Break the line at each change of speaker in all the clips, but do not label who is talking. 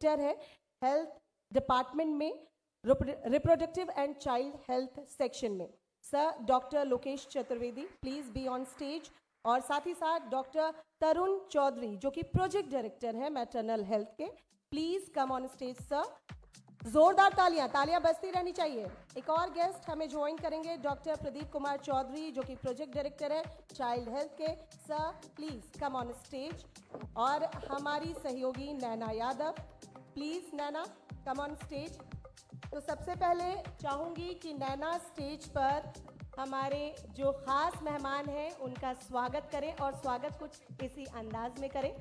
Director है health department में, reproductive and child health section में। Sir doctor Lokesh Chaturvedi please be on stage, और साथ ही साथ डॉक्टर तरुण चौधरी जो कि प्रोजेक्ट डायरेक्टर है मैटरनल हेल्थ के, please come on stage sir. जोरदार तालियां बजती रहनी चाहिए। एक और गेस्ट हमें ज्वाइन करेंगे, डॉक्टर प्रदीप कुमार चौधरी जो कि प्रोजेक्ट डायरेक्टर है चाइल्ड हेल्थ के। Sir please come on stage. और हमारी सहयोगी Naina Yadav, please Naina come on stage. तो सबसे पहले चाहूंगी कि नैना स्टेज पर हमारे जो खास मेहमान हैं उनका स्वागत करें, और स्वागत कुछ इसी अंदाज में करें।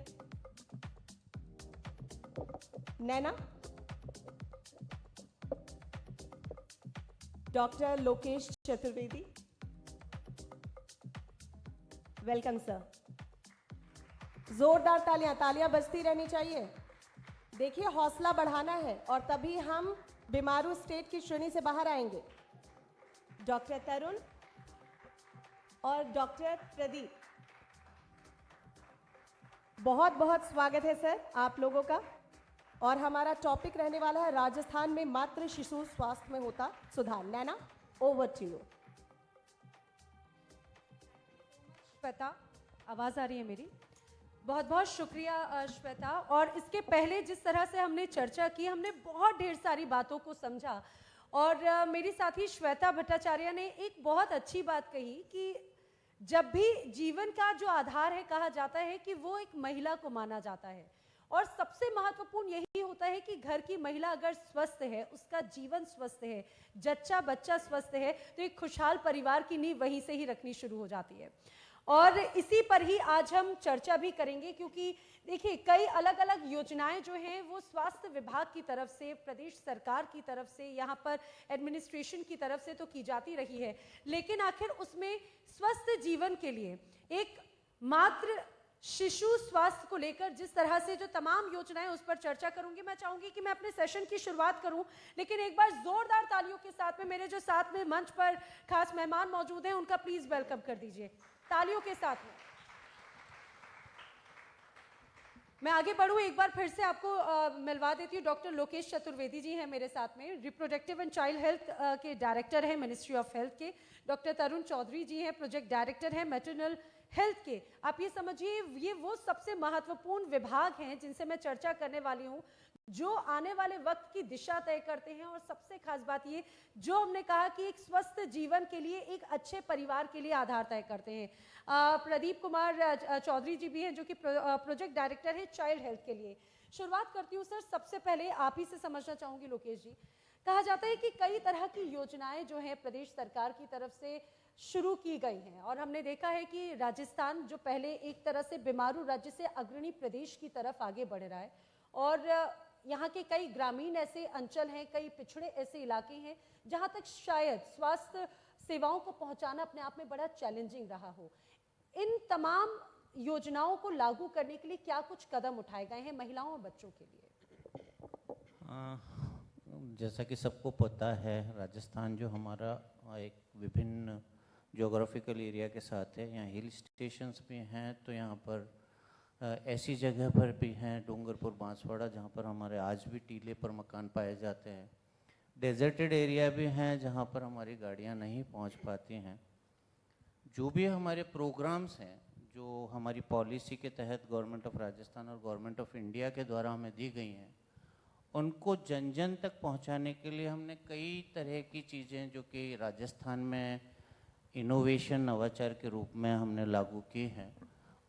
Naina, doctor Lokesh Chaturvedi, welcome sir. जोरदार तालियां बजती रहनी चाहिए। देखिए हौसला बढ़ाना है और तभी हम बीमारू स्टेट की श्रेणी से बाहर आएंगे। डॉक्टर तरुण और डॉक्टर प्रदीप, बहुत बहुत स्वागत है सर आप लोगों का। और हमारा टॉपिक रहने वाला है राजस्थान में मातृ शिशु स्वास्थ्य में होता सुधार। नैना, ओवर टू यू।
श्वेता, आवाज आ रही है मेरी? बहुत बहुत शुक्रिया श्वेता। और इसके पहले जिस तरह से हमने चर्चा की, हमने बहुत ढेर सारी बातों को समझा, और मेरी साथी श्वेता भट्टाचार्य ने एक बहुत अच्छी बात कही कि जब भी जीवन का जो आधार है, कहा जाता है कि वो एक महिला को माना जाता है, और सबसे महत्वपूर्ण यही होता है कि घर की महिला अगर स्वस्थ है, उसका जीवन स्वस्थ है, जच्चा बच्चा स्वस्थ है, तो एक खुशहाल परिवार की नींव वहीं से ही रखनी शुरू हो जाती है। और इसी पर ही आज हम चर्चा भी करेंगे, क्योंकि देखिए कई अलग अलग योजनाएं जो हैं वो स्वास्थ्य विभाग की तरफ से, प्रदेश सरकार की तरफ से, यहाँ पर एडमिनिस्ट्रेशन की तरफ से तो की जाती रही है, लेकिन आखिर उसमें स्वस्थ जीवन के लिए एक मात्र शिशु स्वास्थ्य को लेकर जिस तरह से जो तमाम योजनाएं, उस पर चर्चा करूंगी। मैं चाहूंगी कि मैं अपने सेशन की शुरुआत करूं, लेकिन एक बार जोरदार तालियों के साथ में मेरे जो साथ में मंच पर खास मेहमान मौजूद हैं उनका प्लीज वेलकम कर दीजिए तालियों के साथ में। मैं आगे बढ़ूं, एक बार फिर से आपको मिलवा देती हूँ। डॉक्टर लोकेश चतुर्वेदी जी हैं मेरे साथ में, रिप्रोडक्टिव एंड चाइल्ड हेल्थ के डायरेक्टर हैं मिनिस्ट्री ऑफ हेल्थ के। डॉक्टर तरुण चौधरी जी हैं, प्रोजेक्ट डायरेक्टर हैं मैटरनल हेल्थ के। आप ये समझिए ये वो सबसे महत्वपूर्ण विभाग हैं जिनसे मैं चर्चा करने वाली हूँ, जो आने वाले वक्त की दिशा तय करते हैं। और सबसे खास बात ये, जो हमने कहा कि एक स्वस्थ जीवन के लिए, एक अच्छे परिवार के लिए आधार तय करते हैं। प्रदीप कुमार चौधरी जी भी हैं जो कि प्रोजेक्ट डायरेक्टर हैं चाइल्ड हेल्थ के लिए। शुरुआत करती हूँ सर, सबसे पहले आप ही से समझना चाहूंगी लोकेश जी। कहा जाता है कि कई तरह की योजनाएं जो हैं प्रदेश सरकार की तरफ से शुरू की गई हैं, और हमने देखा है कि राजस्थान जो पहले एक तरह से बीमारू राज्य से अग्रणी प्रदेश की तरफ आगे बढ़ रहा है, और यहाँ के कई ग्रामीण ऐसे अंचल हैं, कई पिछड़े ऐसे इलाके हैं जहाँ तक शायद स्वास्थ्य सेवाओं को पहुँचाना अपने आप में बड़ा चैलेंजिंग रहा हो। इन तमाम योजनाओं को लागू करने के लिए क्या कुछ कदम उठाए गए हैं महिलाओं और बच्चों के लिए?
जैसा कि सबको पता है, राजस्थान जो हमारा एक विभिन्न ज्योग्राफिकल एरिया के साथ है, यहाँ हिल स्टेशंस भी हैं, तो यहाँ पर ऐसी जगह पर भी हैं, डूंगरपुर बांसवाड़ा, जहाँ पर हमारे आज भी टीले पर मकान पाए जाते हैं। डेजर्टेड एरिया भी हैं जहाँ पर हमारी गाड़ियाँ नहीं पहुँच पाती हैं। जो भी हमारे प्रोग्राम्स हैं, जो हमारी पॉलिसी के तहत गवर्नमेंट ऑफ राजस्थान और गवर्नमेंट ऑफ इंडिया के द्वारा हमें दी गई हैं, उनको जन जन तक पहुंचाने के लिए हमने कई तरह की चीज़ें जो कि राजस्थान में इनोवेशन, नवाचार के रूप में हमने लागू की हैं।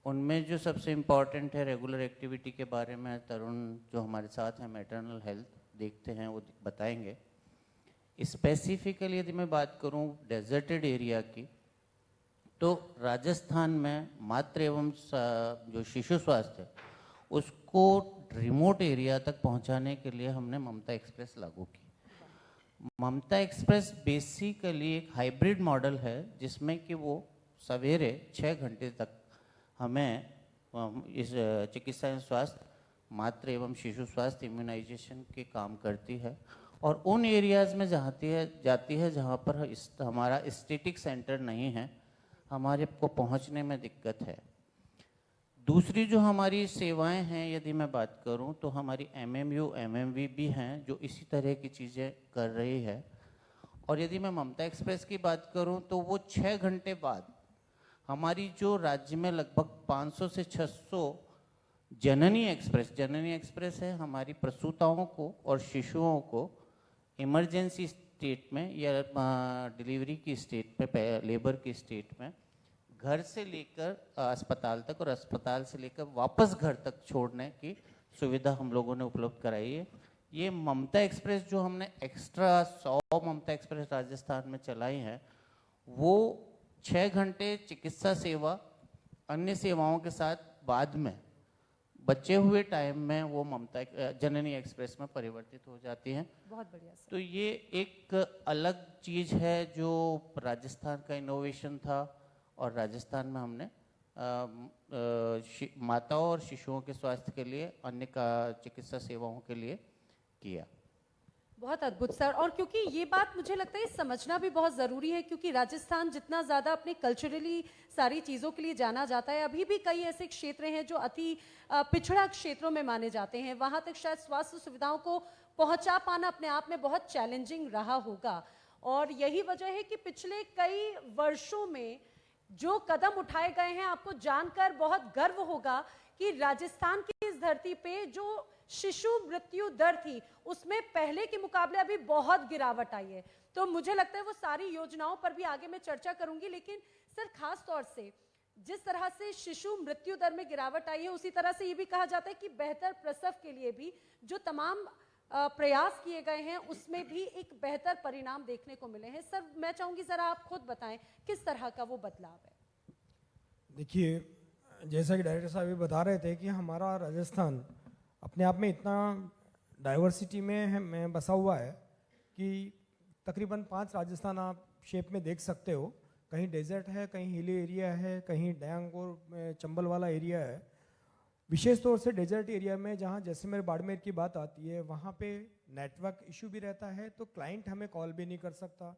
उनमें जो सबसे इम्पॉर्टेंट है, रेगुलर एक्टिविटी के बारे में तरुण जो हमारे साथ हैं मैटरनल हेल्थ देखते हैं वो बताएंगे। स्पेसिफिकली यदि मैं बात करूं डेजर्टेड एरिया की, तो राजस्थान में मातृ एवं जो शिशु स्वास्थ्य है उसको रिमोट एरिया तक पहुंचाने के लिए हमने ममता एक्सप्रेस लागू की। ममता एक्सप्रेस बेसिकली एक हाइब्रिड मॉडल है, जिसमें कि वो सवेरे 6 घंटे तक हमें इस चिकित्सा एवं स्वास्थ्य, मातृ एवं शिशु स्वास्थ्य, इम्यूनाइजेशन के काम करती है, और उन एरियाज़ में जाती है जहाँ पर हमारा स्टैटिक सेंटर नहीं है, हमारे को पहुँचने में दिक्कत है। दूसरी जो हमारी सेवाएं हैं, यदि मैं बात करूं तो हमारी एमएमयू एमएमवी भी हैं जो इसी तरह की चीज़ें कर रही है। और यदि मैं ममता एक्सप्रेस की बात करूं तो वो 6 घंटे बाद हमारी जो राज्य में लगभग 500 से 600 जननी एक्सप्रेस है, हमारी प्रसूताओं को और शिशुओं को इमरजेंसी स्टेट में या डिलीवरी की स्टेट में, लेबर की स्टेट में घर से लेकर अस्पताल तक और अस्पताल से लेकर वापस घर तक छोड़ने की सुविधा हम लोगों ने उपलब्ध कराई है। ये ममता एक्सप्रेस जो हमने एक्स्ट्रा 100 ममता एक्सप्रेस राजस्थान में चलाई हैं, वो 6 घंटे चिकित्सा सेवा अन्य सेवाओं के साथ बाद में बचे हुए टाइम में वो ममता जननी एक्सप्रेस में परिवर्तित हो जाती हैं।
बहुत बढ़िया सर।
तो ये एक अलग चीज़ है जो राजस्थान का इनोवेशन था और राजस्थान में हमने माताओं और शिशुओं के स्वास्थ्य के लिए अन्य का चिकित्सा सेवाओं के लिए किया।
बहुत अद्भुत सर। और क्योंकि ये बात मुझे लगता है समझना भी बहुत ज़रूरी है, क्योंकि राजस्थान जितना ज़्यादा अपने कल्चरली सारी चीज़ों के लिए जाना जाता है, अभी भी कई ऐसे क्षेत्र हैं जो अति पिछड़ा क्षेत्रों में माने जाते हैं। वहाँ तक शायद स्वास्थ्य सुविधाओं को पहुँचा पाना अपने आप में बहुत चैलेंजिंग रहा होगा। और यही वजह है कि पिछले कई वर्षों में जो कदम उठाए गए हैं, आपको जानकर बहुत गर्व होगा कि राजस्थान की इस धरती पे जो शिशु मृत्यु दर थी उसमें पहले के मुकाबले अभी बहुत गिरावट आई है। तो मुझे लगता है वो सारी योजनाओं पर भी आगे मैं चर्चा करूंगी, लेकिन सर खास तौर से जिस तरह से शिशु मृत्यु दर में गिरावट आई है, उसी तरह से ये भी कहा जाता है कि बेहतर प्रसव के लिए भी जो तमाम प्रयास किए गए हैं उसमें भी एक बेहतर परिणाम देखने को मिले हैं। सर मैं चाहूंगी जरा आप खुद बताएं किस तरह का वो बदलाव है।
देखिए, जैसा कि डायरेक्टर साहब ये बता रहे थे कि हमारा राजस्थान अपने आप में इतना डाइवर्सिटी में बसा हुआ है कि तकरीबन 5 राजस्थान आप शेप में देख सकते हो। कहीं डेजर्ट है, कहीं हिली एरिया है, कहीं डयांग और चंबल वाला एरिया है। विशेष तौर से डेजर्ट एरिया में जहाँ जैसलमेर बाड़मेर की बात आती है, वहाँ पे नेटवर्क इशू भी रहता है, तो क्लाइंट हमें कॉल भी नहीं कर सकता।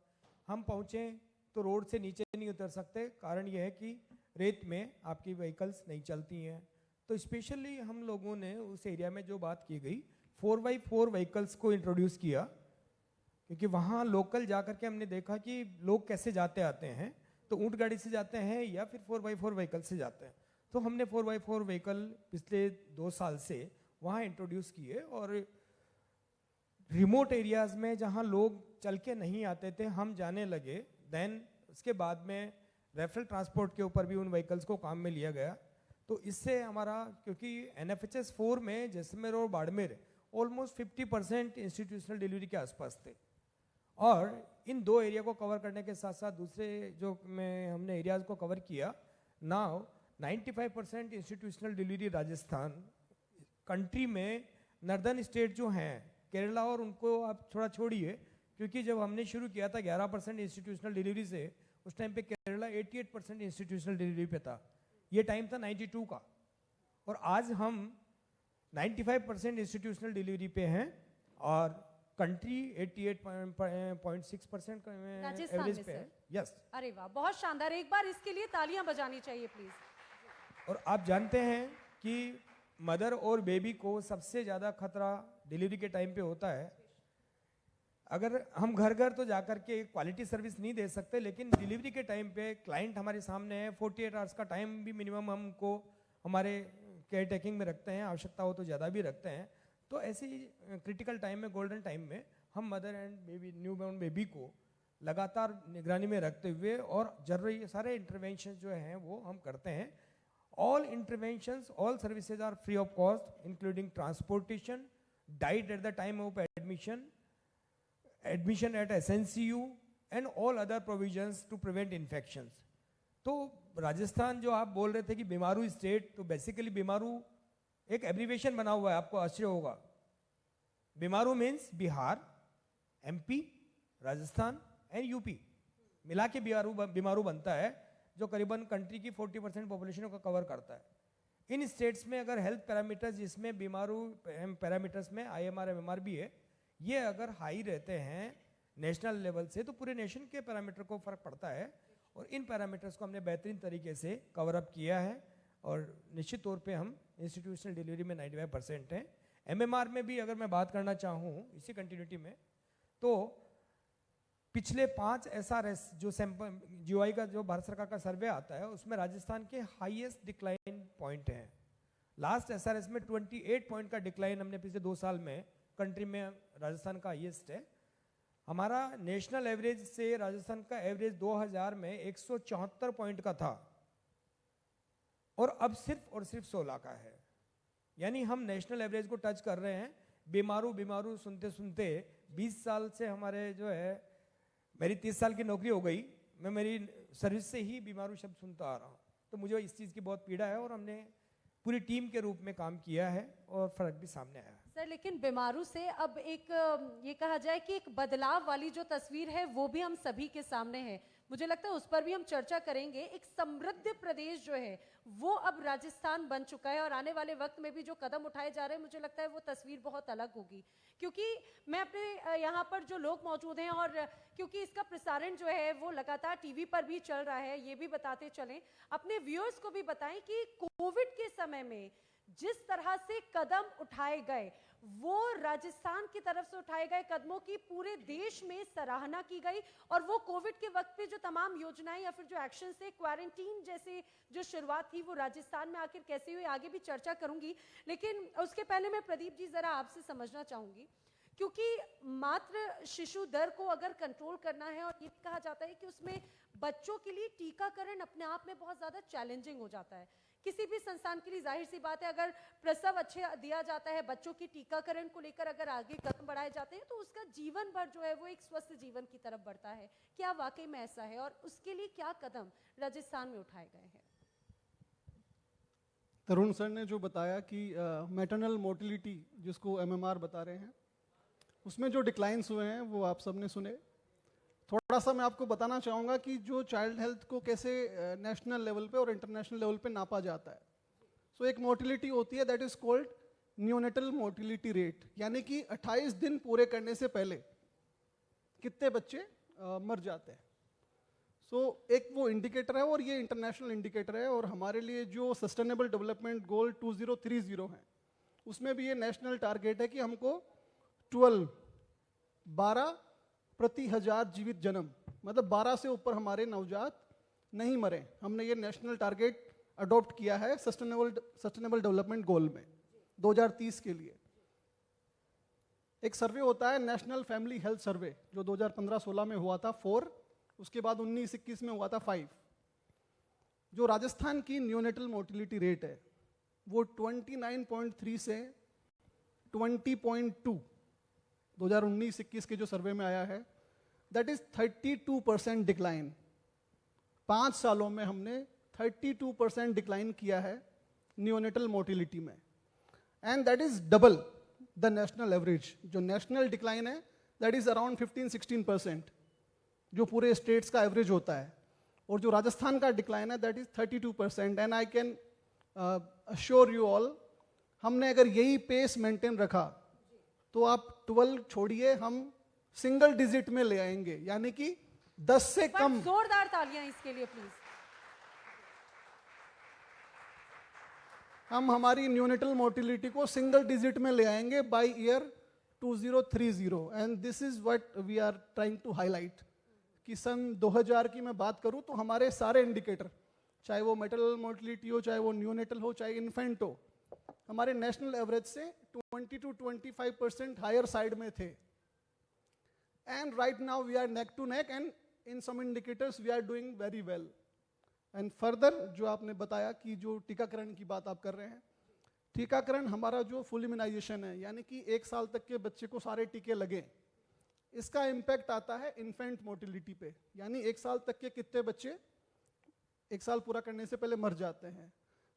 हम पहुँचें तो रोड से नीचे नहीं उतर सकते, कारण यह है कि रेत में आपकी व्हीकल्स नहीं चलती हैं। तो स्पेशली हम लोगों ने उस एरिया में जो बात की गई 4x4 व्हीकल्स को इंट्रोड्यूस किया, क्योंकि वहाँ लोकल जाकर के हमने देखा कि लोग कैसे जाते आते हैं, तो ऊँट गाड़ी से जाते हैं या फिर 4x4 व्हीकल से जाते हैं। तो हमने 4x4 व्हीकल पिछले 2 साल से वहाँ इंट्रोड्यूस किए और रिमोट एरियाज़ में जहाँ लोग चल के नहीं आते थे हम जाने लगे। देन उसके बाद में रेफरल ट्रांसपोर्ट के ऊपर भी उन व्हीकल्स को काम में लिया गया। तो इससे हमारा, क्योंकि NFHS 4 में जैसलमेर और बाड़मेर ऑलमोस्ट 50% इंस्टीट्यूशनल डिलीवरी के आसपास थे, और इन 2 एरिया को कवर करने के साथ साथ दूसरे जो हमने एरियाज़ को कवर किया। Now 95% institutional delivery Rajasthan country में नॉर्दर्न स्टेट जो हैं केरला, और उनको आप थोड़ा छोड़िए, क्योंकि जब हमने शुरू किया था 11% इंस्टीट्यूशनल डिलीवरी से, उस टाइम पे केरला 88% इंस्टीट्यूशनल डिलीवरी पे था। ये टाइम था 92 का, और आज हम 95% इंस्टीट्यूशनल डिलीवरी पे हैं और कंट्री 88.6% एवरेज पे है। यस।
अरे वाह, बहुत शानदार। एक बार इसके लिए तालियां बजानी चाहिए प्लीज।
और आप जानते हैं कि मदर और बेबी को सबसे ज़्यादा खतरा डिलीवरी के टाइम पे होता है। अगर हम घर घर तो जाकर के क्वालिटी सर्विस नहीं दे सकते, लेकिन डिलीवरी के टाइम पे क्लाइंट हमारे सामने है, 48 आवर्स का टाइम भी मिनिमम हमको हमारे केयर टेकिंग में रखते हैं, आवश्यकता हो तो ज़्यादा भी रखते हैं। तो ऐसी क्रिटिकल टाइम में, गोल्डन टाइम में, हम mother and baby, newborn baby को लगातार निगरानी में रखते हुए और जरूरी सारे इंटरवेंशन जो हैं वो हम करते हैं। All interventions, all services are free of cost, including transportation, diet at the time of admission at SNCU and all other provisions to prevent infections. तो राजस्थान जो आप बोल रहे थे कि बीमारू स्टेट, तो बेसिकली बीमारू एक एब्रीवेशन बना हुआ है, आपको आश्चर्य होगा। Bimaru means Bihar, MP, Rajasthan and UP मिला के बीमारू बनता है, जो करीबन कंट्री की 40% पॉपुलेशन को कवर करता है। इन स्टेट्स में अगर हेल्थ पैरामीटर्स, जिसमें बीमारू पैरामीटर्स में IMR MMR भी है, ये अगर हाई रहते हैं नेशनल लेवल से, तो पूरे नेशन के पैरामीटर को फर्क पड़ता है। और इन पैरामीटर्स को हमने बेहतरीन तरीके से कवर अप किया है और निश्चित तौर पे हम इंस्टीट्यूशनल डिलीवरी में 95% हैं। MMR में भी अगर मैं बात करना चाहूँ इसी कंटिन्यूटी में, तो पिछले 5 SRS जो सैंपल GOI का जो भारत सरकार का सर्वे आता है उसमें राजस्थान के हाईएस्ट डिक्लाइन पॉइंट हैं। लास्ट SRS में 28 पॉइंट का डिक्लाइन हमने पिछले 2 साल में कंट्री में राजस्थान का हाईएस्ट है। हमारा नेशनल एवरेज से राजस्थान का एवरेज 2000 में 174 पॉइंट का था और अब सिर्फ और सिर्फ 16 का है। यानी हम नेशनल एवरेज को टच कर रहे हैं। बीमारू सुनते सुनते 20 साल से हमारे जो है, मेरी 30 साल की नौकरी हो गई, मैं मेरी सर्विस से ही बीमारू शब्द सुनता आ रहा हूँ। तो मुझे इस चीज़ की बहुत पीड़ा है और हमने पूरी टीम के रूप में काम किया है और फर्क भी सामने आया है।
सर, लेकिन बीमारू से अब एक ये कहा जाए कि एक बदलाव वाली जो तस्वीर है वो भी हम सभी के सामने है। मुझे लगता है उस पर भी हम चर्चा करेंगे। एक समृद्ध प्रदेश जो है वो अब राजस्थान बन चुका है और आने वाले वक्त में भी जो कदम उठाए जा रहे हैं, मुझे लगता है वो तस्वीर बहुत अलग होगी। क्योंकि मैं अपने यहाँ पर जो लोग मौजूद हैं और क्योंकि इसका प्रसारण जो है वो लगातार टीवी पर भी चल रहा है, ये भी बताते चलें, अपने व्यूअर्स को भी बताएं कि कोविड के समय में जिस तरह से कदम उठाए गए, वो राजस्थान की तरफ से उठाए गए कदमों की पूरे देश में सराहना की गई। और वो कोविड के वक्त पे जो तमाम योजनाएं या फिर जो एक्शन थे, क्वारंटीन जैसे जो शुरुआत थी, वो राजस्थान में आखिर कैसे हुई, आगे भी चर्चा करूंगी। लेकिन उसके पहले मैं प्रदीप जी जरा आपसे समझना चाहूंगी, क्योंकि मात्र शिशु दर को अगर कंट्रोल करना है और ये कहा जाता है कि उसमें बच्चों के लिए टीकाकरण अपने आप में बहुत ज्यादा चैलेंजिंग हो जाता है। किसी भी संस्थान के लिए जाहिर सी बात है, अगर प्रसव अच्छे दिया जाता है, बच्चों की टीकाकरण को लेकर अगर आगे कदम बढ़ाए जाते हैं, तो उसका जीवन भर जो है वो एक स्वस्थ जीवन की तरफ बढ़ता है। क्या वाकई में ऐसा है और उसके लिए क्या कदम राजस्थान में उठाए गए हैं?
तरुण सर ने जो बताया कि मैटरनल मोर्टिलिटी जिसको MMR बता रहे हैं, उसमें जो डिक्लाइंस हुए हैं वो आप सबने सुने। थोड़ा सा मैं आपको बताना चाहूँगा कि जो चाइल्ड हेल्थ को कैसे नेशनल लेवल पे और इंटरनेशनल लेवल पे नापा जाता है। सो एक मोर्टिलिटी होती है that is called neonatal mortality rate, यानी कि 28 दिन पूरे करने से पहले कितने बच्चे मर जाते हैं। सो एक वो इंडिकेटर है और ये इंटरनेशनल इंडिकेटर है। और हमारे लिए जो सस्टेनेबल डेवलपमेंट गोल 2030 है, उसमें भी ये नेशनल टारगेट है कि हमको 12 प्रति 1000 जीवित जन्म, मतलब 12 से ऊपर हमारे नवजात नहीं मरे। हमने ये नेशनल टारगेट अडॉप्ट किया है सस्टेनेबल डेवलपमेंट गोल में 2030 के लिए। एक सर्वे होता है नेशनल फैमिली हेल्थ सर्वे, जो 2015-16 में हुआ था 4, उसके बाद 19-21 में हुआ था 5। जो राजस्थान की नियोनेटल मोर्टिलिटी रेट है वो 29.3 से 20.2 2019-21 के जो सर्वे में आया है, दैट इज 32% डिक्लाइन। 5 सालों में हमने 32% डिक्लाइन किया है नियोनेटल मोर्टिलिटी में, and that is double the national average. जो नेशनल डिक्लाइन है दैट इज अराउंड 15-16%, जो पूरे स्टेट्स का एवरेज होता है। और जो राजस्थान का डिक्लाइन है that is 32%। And I can assure you all, हमने अगर यही पेस मेंटेन रखा तो आप 12 छोड़िए, हम सिंगल डिजिट में ले आएंगे, यानी कि 10 से कम।
जोरदार तालियां इसके लिए प्लीज।
हम हमारी न्यूनेटल मोर्टिलिटी को सिंगल डिजिट में ले आएंगे by year 2030। And this is what we are trying to highlight कि सन 2000 की मैं बात करूं तो हमारे सारे इंडिकेटर, चाहे वो मैटरनल मोर्टिलिटी हो, चाहे वो न्यूनेटल हो, चाहे इन्फेंट हो, हमारे नेशनल एवरेज से 20 to 25% हायर साइड में थे। And right now we are neck to neck, and in some indicators we are doing very well. And further जो आपने बताया कि जो टीकाकरण की बात आप कर रहे हैं, टीकाकरण हमारा जो फुल इम्यूनाइजेशन है, यानी कि 1 साल तक के बच्चे को सारे टीके लगे, इसका इम्पैक्ट आता है इन्फेंट मोर्टिलिटी पे, यानी 1 साल तक के कितने बच्चे 1 साल पूरा करने से पहले मर जाते हैं।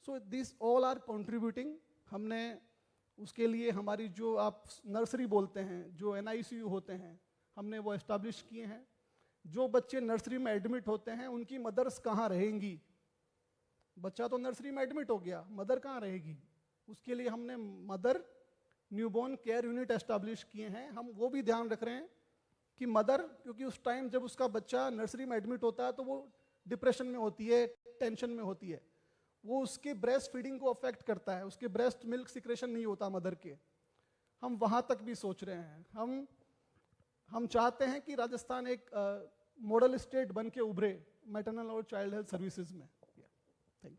So this all are contributing. हमने उसके लिए हमारी जो आप नर्सरी बोलते हैं, जो NICU होते हैं, हमने वो एस्टैब्लिश किए हैं। जो बच्चे नर्सरी में एडमिट होते हैं उनकी मदर्स कहाँ रहेंगी? बच्चा तो नर्सरी में एडमिट हो गया, मदर कहाँ रहेगी? उसके लिए हमने mother newborn care unit establish किए हैं। हम वो भी ध्यान रख रहे हैं कि मदर, क्योंकि उस टाइम जब उसका बच्चा नर्सरी में एडमिट होता है तो वो डिप्रेशन में होती है, टेंशन में होती है, वो उसके ब्रेस्ट फीडिंग को अफेक्ट करता है, उसके ब्रेस्ट मिल्क सिक्रेशन नहीं होता मदर के। हम वहाँ तक भी सोच रहे हैं। हम चाहते हैं कि राजस्थान एक मॉडल स्टेट बन के उभरे मैटरनल और चाइल्ड हेल्थ सर्विसेज में। Thank you.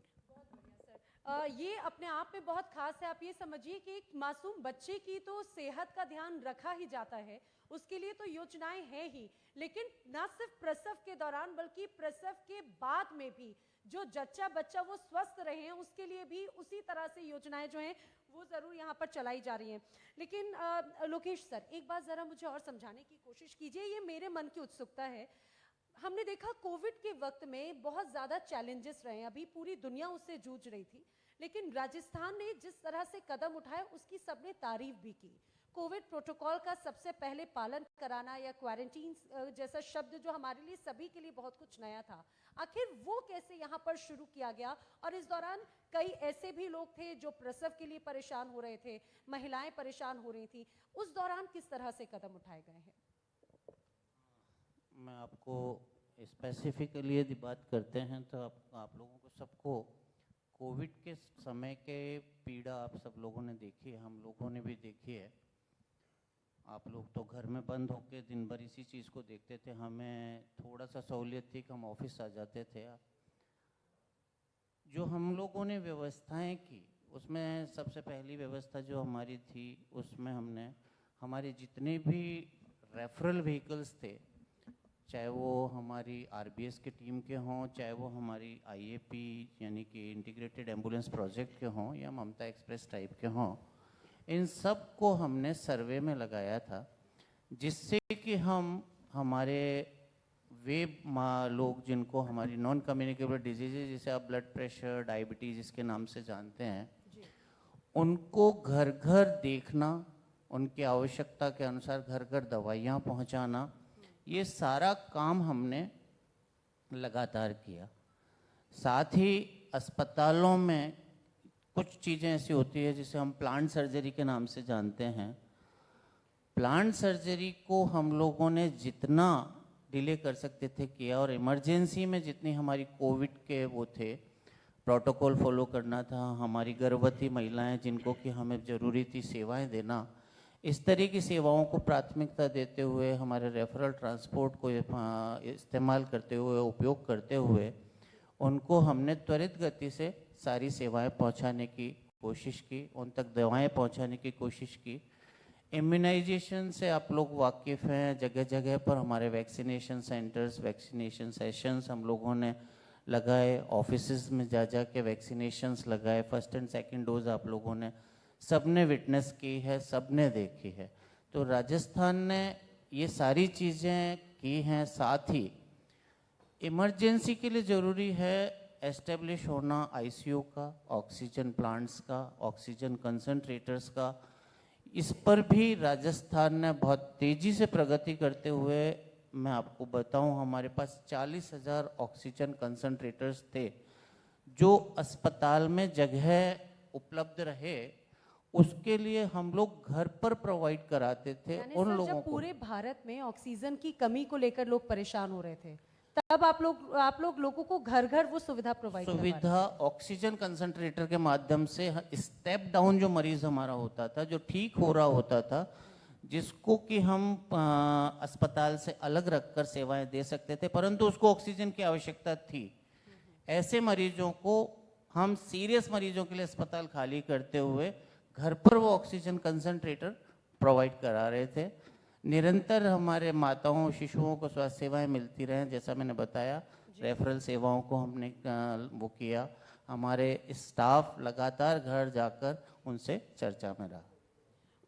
ये अपने आप में बहुत खास है। आप ये समझिए कि एक मासूम बच्चे की तो सेहत का ध्यान रखा ही जाता है, उसके लिए तो योजनाएं हैं ही, लेकिन ना सिर्फ प्रसव के दौरान बल्कि प्रसव के बाद में भी जो जच्चा बच्चा वो स्वस्थ रहे हैं उसके लिए भी उसी तरह से योजनाएं जो हैं वो जरूर यहाँ पर चलाई जा रही हैं। लेकिन लोकेश सर, एक बात जरा मुझे और समझाने की कोशिश कीजिए, ये मेरे मन की उत्सुकता है। हमने देखा कोविड के वक्त में बहुत ज़्यादा चैलेंजेस रहे, अभी पूरी दुनिया उससे जूझ रही थी, लेकिन राजस्थान ने जिस तरह से कदम उठाए उसकी सबने तारीफ भी की। कोविड प्रोटोकॉल का सबसे पहले पालन कराना या क्वारंटीन जैसा शब्द जो हमारे लिए सभी के लिए बहुत कुछ नया था, आखिर वो कैसे यहाँ पर शुरू किया गया? और इस दौरान कई ऐसे भी लोग थे जो प्रसव के लिए परेशान हो रहे थे, महिलाएं परेशान हो रही थी, उस दौरान किस तरह से कदम उठाए गए हैं?
मैं आपको स्पेसिफिकली यदि बात करते हैं तो आप लोगों को सबको कोविड के समय के पीड़ा आप सब लोगों ने देखी है, हम लोगों ने भी देखी है। आप लोग तो घर में बंद होकर दिन भर इसी चीज़ को देखते थे, हमें थोड़ा सा सहूलियत थी कि हम ऑफिस आ जाते थे। जो हम लोगों ने व्यवस्थाएं की उसमें सबसे पहली व्यवस्था जो हमारी थी उसमें हमने हमारे जितने भी रेफरल व्हीकल्स थे, चाहे वो हमारी आरबीएस के टीम के हों, चाहे वो हमारी आईएपी यानी कि इंटीग्रेटेड एम्बुलेंस प्रोजेक्ट के हों या ममता एक्सप्रेस टाइप के हों, इन सब को हमने सर्वे में लगाया था, जिससे कि हम हमारे वे लोग जिनको हमारी नॉन कम्युनिकेबल डिजीज़ जिसे आप ब्लड प्रेशर, डायबिटीज़ इसके नाम से जानते हैं, उनको घर घर देखना, उनकी आवश्यकता के अनुसार घर घर दवाइयाँ पहुँचाना, ये सारा काम हमने लगातार किया। साथ ही अस्पतालों में कुछ चीज़ें ऐसी होती है जिसे हम प्लांट सर्जरी के नाम से जानते हैं। प्लांट सर्जरी को हम लोगों ने जितना डिले कर सकते थे किया, और इमरजेंसी में जितनी हमारी कोविड के वो थे प्रोटोकॉल फॉलो करना था, हमारी गर्भवती महिलाएं जिनको कि हमें ज़रूरी थी सेवाएं देना, इस तरह की सेवाओं को प्राथमिकता देते हुए हमारे रेफरल ट्रांसपोर्ट को इस्तेमाल करते हुए, उपयोग करते हुए उनको हमने त्वरित गति से सारी सेवाएं पहुंचाने की कोशिश की, उन तक दवाएं पहुंचाने की कोशिश की। इम्यूनाइजेशन से आप लोग वाकिफ़ हैं, जगह जगह पर हमारे वैक्सीनेशन सेंटर्स, वैक्सीनेशन सेशंस हम लोगों ने लगाए, ऑफिसेज में जा जा के वैक्सीनेशंस लगाए, फर्स्ट एंड सेकंड डोज आप लोगों ने सबने विटनेस की है, सबने देखी है। तो राजस्थान ने ये सारी चीज़ें की हैं। साथ ही इमरजेंसी के लिए ज़रूरी है एस्टेब्लिश होना आईसीयू का, ऑक्सीजन प्लांट्स का, ऑक्सीजन कंसंट्रेटर्स का। इस पर भी राजस्थान ने बहुत तेज़ी से प्रगति करते हुए, मैं आपको बताऊं, हमारे पास 40,000 ऑक्सीजन कंसंट्रेटर्स थे जो अस्पताल में जगह उपलब्ध रहे उसके लिए हम लोग घर पर प्रोवाइड कराते थे उन
सर,
लोगों
जब
को।
पूरे भारत में ऑक्सीजन की कमी को लेकर लोग परेशान हो रहे थे, तब आप लोग लोगों को घर घर वो सुविधा प्रोवाइड करवा रहे थे।
सुविधा ऑक्सीजन कंसंट्रेटर के माध्यम से स्टेप डाउन जो मरीज हमारा होता था, जो ठीक हो रहा होता था, जिसको कि हम अस्पताल से अलग रखकर सेवाएं दे सकते थे, परंतु उसको ऑक्सीजन की आवश्यकता थी, ऐसे मरीजों को हम सीरियस मरीजों के लिए अस्पताल खाली करते हुए घर पर वो ऑक्सीजन कंसंट्रेटर प्रोवाइड करा रहे थे। निरंतर हमारे माताओं शिशुओं को स्वास्थ्य सेवाएं मिलती रहें, जैसा मैंने बताया, रेफरल सेवाओं को हमने वो किया, हमारे स्टाफ लगातार घर जाकर उनसे चर्चा में रहा।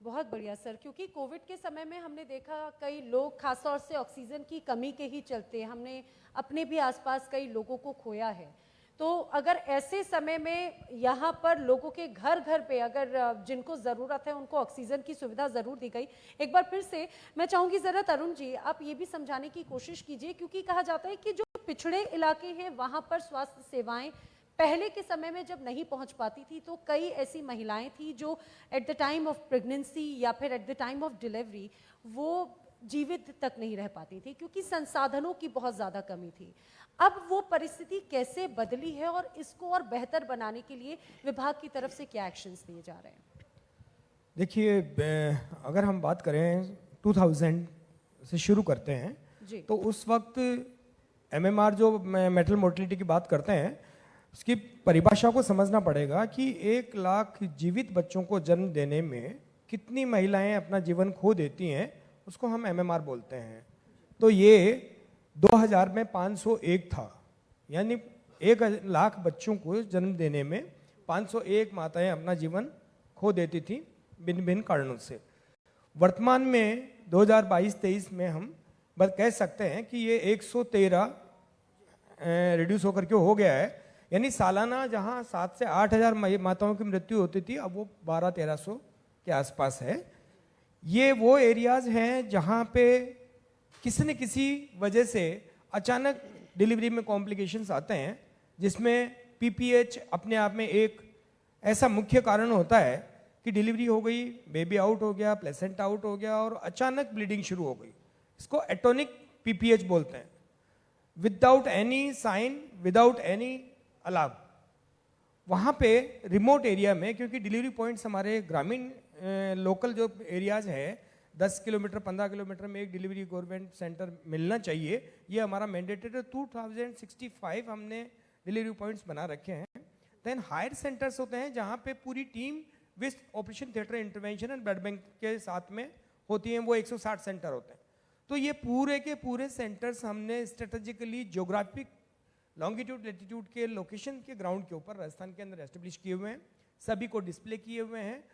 बहुत बढ़िया सर, क्योंकि कोविड के समय में हमने देखा कई लोग खासतौर से ऑक्सीजन की कमी के ही चलते हमने अपने भी आसपास कई लोगों को खोया है। तो अगर ऐसे समय में यहाँ पर लोगों के घर घर पे अगर जिनको ज़रूरत है उनको ऑक्सीजन की सुविधा ज़रूर दी गई। एक बार फिर से मैं चाहूँगी ज़रा तरुण जी आप ये भी समझाने की कोशिश कीजिए, क्योंकि कहा जाता है कि जो पिछड़े इलाके हैं वहाँ पर स्वास्थ्य सेवाएं पहले के समय में जब नहीं पहुंच पाती थी, तो कई ऐसी महिलाएं थी जो eight the time of pregnancy या फिर eight the time of delivery वो जीवित तक नहीं रह पाती थी क्योंकि संसाधनों की बहुत ज़्यादा कमी थी। अब वो परिस्थिति कैसे बदली है और इसको और बेहतर बनाने के लिए विभाग की तरफ से क्या एक्शंस लिए जा रहे हैं?
देखिए, अगर हम बात करें 2000 से शुरू करते हैं
जी।
तो उस वक्त एमएमआर जो मेटल मोटिलिटी की बात करते हैं उसकी परिभाषा को समझना पड़ेगा कि 1 लाख जीवित बच्चों को जन्म देने में कितनी महिलाएं अपना जीवन खो देती हैं, उसको हम एमएमआर बोलते हैं। तो ये 2000 में 501 था, यानी 1 लाख बच्चों को जन्म देने में 501 माताएं अपना जीवन खो देती थी भिन्न भिन्न कारणों से। वर्तमान में 2022-23 में हम बस कह सकते हैं कि ये 113 रिड्यूस होकर के हो गया है, यानी सालाना जहां 7 से 8,000 माताओं की मृत्यु होती थी अब वो 1200-1300 के आसपास है। ये वो एरियाज हैं जहां पे किसी न किसी वजह से अचानक डिलीवरी में कॉम्प्लिकेशंस आते हैं, जिसमें पीपीएच अपने आप में एक ऐसा मुख्य कारण होता है कि डिलीवरी हो गई, बेबी आउट हो गया, प्लेसेंटा आउट हो गया और अचानक ब्लीडिंग शुरू हो गई। इसको एटोनिक पीपीएच बोलते हैं, without any sign, without any alarm. वहाँ पे रिमोट एरिया में, क्योंकि डिलीवरी पॉइंट्स हमारे ग्रामीण लोकल जो एरियाज है 10 किलोमीटर 15 किलोमीटर में एक डिलीवरी गवर्नमेंट सेंटर मिलना चाहिए, ये हमारा मैंडेटेड 2065 हमने डिलीवरी पॉइंट्स बना रखे हैं। देन हायर सेंटर्स होते हैं जहाँ पे पूरी team with operation theatre intervention and blood bank के साथ में होती हैं, वो 160 सेंटर होते हैं। तो ये पूरे के पूरे सेंटर्स हमने स्ट्रेटेजिकली ज्योग्राफिक लॉन्गिट्यूड लेटीट्यूड के लोकेशन के ग्राउंड के ऊपर राजस्थान के अंदर एस्टेब्लिश किए हुए हैं, सभी को डिस्प्ले किए हुए हैं।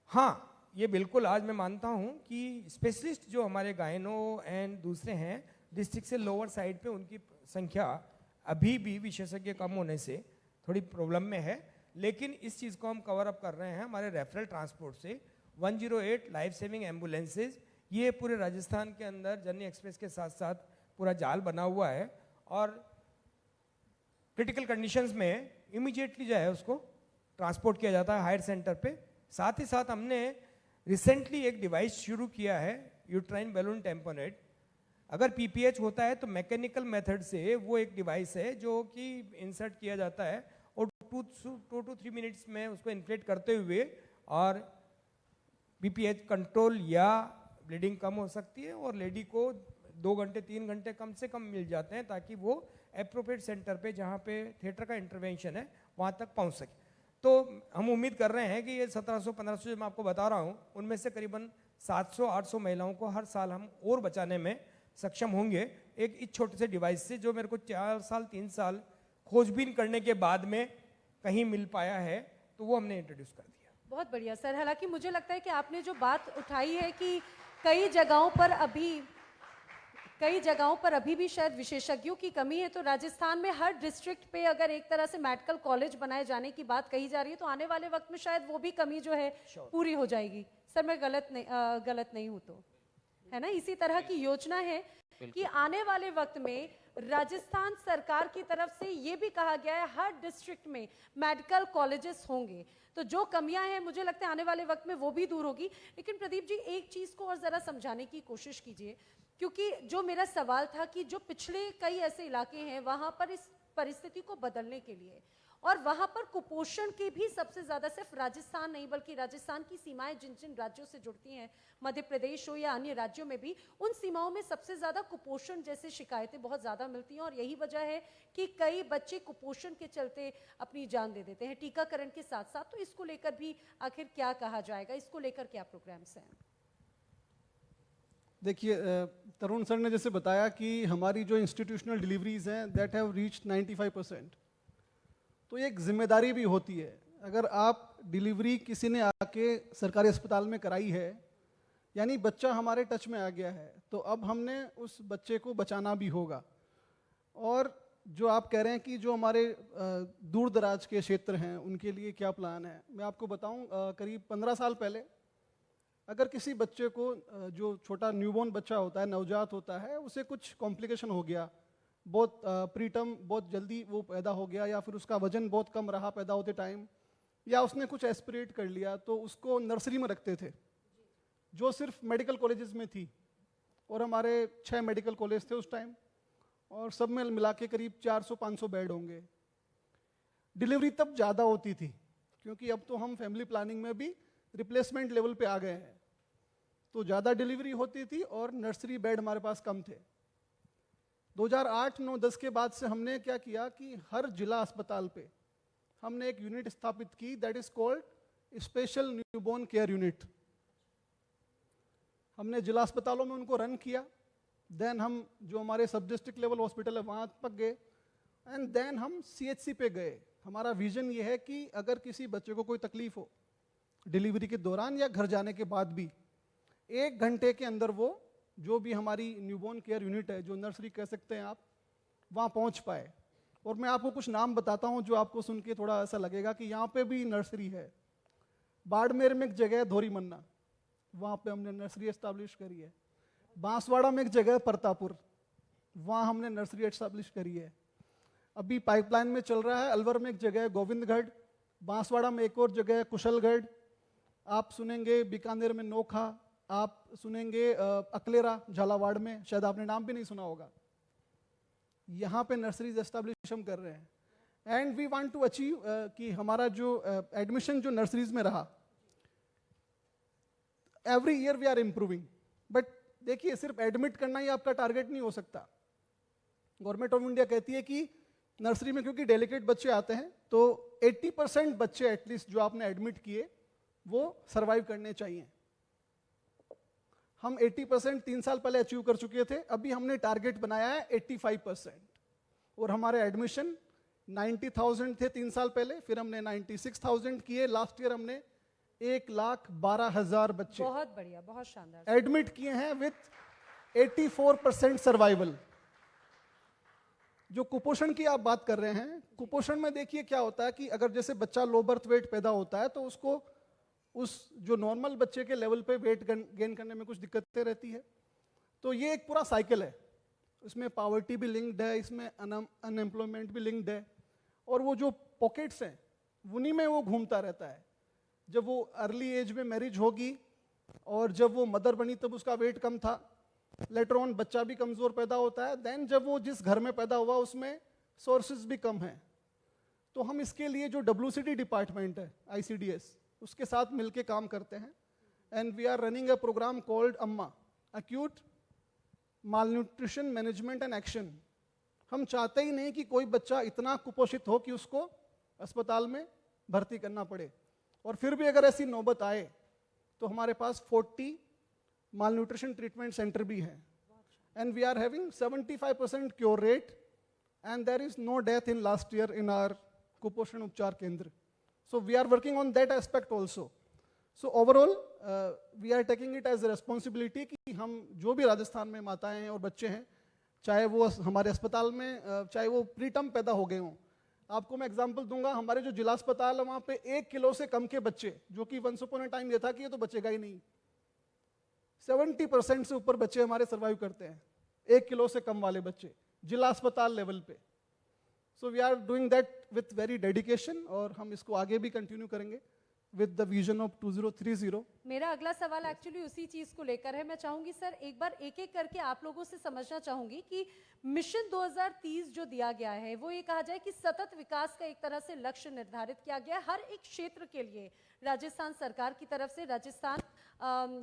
हाँ, ये बिल्कुल आज मैं मानता हूँ कि स्पेशलिस्ट जो हमारे गायनो एंड दूसरे हैं डिस्ट्रिक्ट से लोअर साइड पे उनकी संख्या अभी भी विशेषज्ञ कम होने से थोड़ी प्रॉब्लम में है, लेकिन इस चीज़ को हम कवर अप कर रहे हैं हमारे रेफरल ट्रांसपोर्ट से। 108 लाइफ सेविंग एम्बुलेंसेज ये पूरे राजस्थान के अंदर जननी एक्सप्रेस के साथ साथ पूरा जाल बना हुआ है और क्रिटिकल कंडीशंस में इमीडिएटली जो है उसको ट्रांसपोर्ट किया जाता है हायर सेंटर पे। साथ ही साथ हमने रिसेंटली एक डिवाइस शुरू किया है, यूट्राइन बैलून टेम्पोनेट। अगर पीपीएच होता है तो मैकेनिकल मेथड से वो एक डिवाइस है जो कि इंसर्ट किया जाता है और 2 to 3 मिनट्स में उसको इन्फ्लेट करते हुए और पीपीएच कंट्रोल या ब्लीडिंग कम हो सकती है और लेडी को 2 घंटे 3 घंटे कम से कम मिल जाते हैं ताकि वो एप्रोप्रिएट सेंटर पे जहाँ पे थिएटर का इंटरवेंशन है वहाँ तक पहुँच सके। तो हम उम्मीद कर रहे हैं कि ये 1700-1500 जो मैं आपको बता रहा हूँ उनमें से करीबन 700-800 महिलाओं को हर साल हम और बचाने में सक्षम होंगे एक इस छोटे से डिवाइस से, जो मेरे को 4 साल 3 साल खोजबीन करने के बाद में कहीं मिल पाया है, तो वो हमने इंट्रोड्यूस कर दिया।
बहुत बढ़िया सर। हालांकि मुझे लगता है कि आपने जो बात उठाई है कि कई जगहों पर अभी भी शायद विशेषज्ञों की कमी है, तो राजस्थान में हर डिस्ट्रिक्ट पे अगर एक तरह से मेडिकल कॉलेज बनाए जाने की बात कही जा रही है तो आने वाले वक्त में शायद वो भी कमी जो है पूरी हो जाएगी। सर मैं गलत नहीं हूँ तो, है ना? इसी तरह की योजना है कि आने वाले वक्त में राजस्थान सरकार की तरफ से ये भी कहा गया है हर डिस्ट्रिक्ट में मेडिकल कॉलेजेस होंगे, तो जो कमियां हैं मुझे लगता है आने वाले वक्त में वो भी दूर होगी। लेकिन प्रदीप जी एक चीज को और जरा समझाने की कोशिश कीजिए, क्योंकि जो मेरा सवाल था कि जो पिछले कई ऐसे इलाके हैं वहां पर इस परिस्थिति को बदलने के लिए और वहां पर कुपोषण के भी सबसे ज्यादा सिर्फ राजस्थान नहीं बल्कि राजस्थान की सीमाएं जिन जिन राज्यों से जुड़ती हैं, मध्य प्रदेश हो या अन्य राज्यों में भी, उन सीमाओं में सबसे ज्यादा कुपोषण जैसे शिकायतें बहुत ज्यादा मिलती हैं और यही वजह है कि कई बच्चे कुपोषण के चलते अपनी जान दे देते हैं टीकाकरण के साथ साथ। तो इसको लेकर भी आखिर क्या कहा जाएगा, इसको लेकर क्या प्रोग्राम्स हैं?
देखिए, तरुण सर ने जैसे बताया कि हमारी जो इंस्टीट्यूशनल डिलीवरीज हैं दैट हैव रीच्ड 95%, तो एक जिम्मेदारी भी होती है। अगर आप डिलीवरी किसी ने आके सरकारी अस्पताल में कराई है, यानी बच्चा हमारे टच में आ गया है, तो अब हमने उस बच्चे को बचाना भी होगा। और जो आप कह रहे हैं कि जो हमारे दूर दराज के क्षेत्र हैं उनके लिए क्या प्लान है, मैं आपको बताऊं, करीब 15 साल पहले अगर किसी बच्चे को जो छोटा न्यूबॉर्न बच्चा होता है, नवजात होता है, उसे कुछ कॉम्प्लिकेशन हो गया, बहुत प्रीटर्म बहुत जल्दी वो पैदा हो गया या फिर उसका वजन बहुत कम रहा पैदा होते टाइम, या उसने कुछ एस्पिरेट कर लिया, तो उसको नर्सरी में रखते थे जो सिर्फ मेडिकल कॉलेजेस में थी। और हमारे 6 मेडिकल कॉलेज थे उस टाइम, और सब में मिला के करीब 400-500 बेड होंगे। डिलीवरी तब ज़्यादा होती थी, क्योंकि अब तो हम फैमिली प्लानिंग में भी रिप्लेसमेंट लेवल पे आ गए हैं, तो ज़्यादा डिलीवरी होती थी और नर्सरी बेड हमारे पास कम थे। 2008, 9, 10 के बाद से हमने क्या किया कि हर जिला अस्पताल पे हमने एक यूनिट स्थापित की, that is called special newborn care unit. हमने जिला अस्पतालों में उनको रन किया, देन हम जो हमारे सब डिस्ट्रिक्ट लेवल हॉस्पिटल है वहाँ तक गए, एंड देन हम CHC पे गए। हमारा विजन ये है कि अगर किसी बच्चे को कोई तकलीफ हो डिलीवरी के दौरान या घर जाने के बाद भी, 1 घंटे के अंदर वो जो भी हमारी न्यूबॉर्न केयर यूनिट है, जो नर्सरी कह सकते हैं आप, वहाँ पहुँच पाए। और मैं आपको कुछ नाम बताता हूँ जो आपको सुन के थोड़ा ऐसा लगेगा कि यहाँ पे भी नर्सरी है। बाड़मेर में एक जगह है धोरीमन्ना, वहाँ पे हमने नर्सरी एस्टैब्लिश करी है। बांसवाड़ा में एक जगह है परतापुर, वहाँ हमने नर्सरी एस्टैब्लिश करी है। अभी पाइपलाइन में चल रहा है, अलवर में एक जगह है गोविंदगढ़, बांसवाड़ा में एक और जगह है कुशलगढ़, आप सुनेंगे बीकानेर में नोखा, आप सुनेंगे अकलेरा झालावाड़ में, शायद आपने नाम भी नहीं सुना होगा। यहाँ पे नर्सरीज एस्टैब्लिश हम कर रहे हैं, and we want to achieve कि हमारा जो एडमिशन जो नर्सरीज में रहा, every year we are improving. But देखिए, सिर्फ एडमिट करना ही आपका टारगेट नहीं हो सकता। गवर्नमेंट ऑफ इंडिया कहती है कि नर्सरी में क्योंकि डेलिकेट बच्चे आते हैं, तो 80% बच्चे एटलीस्ट जो आपने एडमिट किए वो सरवाइव करने चाहिए। हम 80% 3 साल पहले अचीव कर चुके थे, अभी हमने टारगेट बनाया है 85%। और हमारे एडमिशन 90,000 थे 3 साल पहले, फिर हमने 96,000 किए, लास्ट ईयर हमने 1,12,000 बच्चे
बहुत बढ़िया, बहुत शानदार।
एडमिट किए हैं विथ 84% सर्वाइवल। जो कुपोषण की आप बात कर रहे हैं, कुपोषण में देखिए क्या होता है कि अगर जैसे बच्चा लो बर्थ वेट पैदा होता है, तो उसको उस जो नॉर्मल बच्चे के लेवल पे वेट गेन करने में कुछ दिक्कतें रहती है। तो ये एक पूरा साइकिल है, इसमें पॉवर्टी भी लिंक्ड है, इसमें अनएम्प्लॉयमेंट भी लिंक्ड है, और वो जो पॉकेट्स हैं उन्हीं में वो घूमता रहता है। जब वो अर्ली एज में मैरिज होगी और जब वो मदर बनी तब उसका वेट कम था, लेटर ऑन बच्चा भी कमजोर पैदा होता है, देन जब वो जिस घर में पैदा हुआ उसमें सोर्सेज भी कम हैं। तो हम इसके लिए जो WCD डिपार्टमेंट है ICDS, उसके साथ मिलके काम करते हैं, and we are running a programme called AMMA, acute malnutrition management and action. हम चाहते ही नहीं कि कोई बच्चा इतना कुपोषित हो कि उसको अस्पताल में भर्ती करना पड़े, और फिर भी अगर ऐसी नौबत आए तो हमारे पास 40 माल न्यूट्रिशन ट्रीटमेंट सेंटर भी हैं, and we are having 75% cure rate, and there is no death in last year in our कुपोषण उपचार केंद्र। So we are working on that aspect also. So overall, we are taking it as a responsibility कि हम जो भी राजस्थान में माताएं हैं और बच्चे हैं, चाहे वो हमारे अस्पताल में चाहे वो प्रीटर्म पैदा हो गए हों। आपको मैं एग्जांपल दूंगा, हमारे जो जिला अस्पताल है वहाँ पे 1 किलो से कम के बच्चे, जो कि वंस अपॉन अ टाइम ये था कि ये तो बचेगा ही नहीं, 70% से ऊपर बच्चे हमारे सर्वाइव करते हैं, 1 किलो से कम वाले बच्चे जिला अस्पताल लेवल पे। So we are doing that with very dedication, और हम इसको आगे भी कंटिन्यू करेंगे विद द विजन ऑफ 2030।
मेरा अगला सवाल एक्चुअली उसी चीज को लेकर है। मैं चाहूंगी सर एक बार एक एक करके आप लोगों से समझना चाहूंगी कि मिशन 2030 जो दिया गया है, वो ये कहा जाए कि सतत विकास का एक तरह से लक्ष्य निर्धारित किया गया है हर एक क्षेत्र के लिए, राजस्थान सरकार की तरफ से, राजस्थान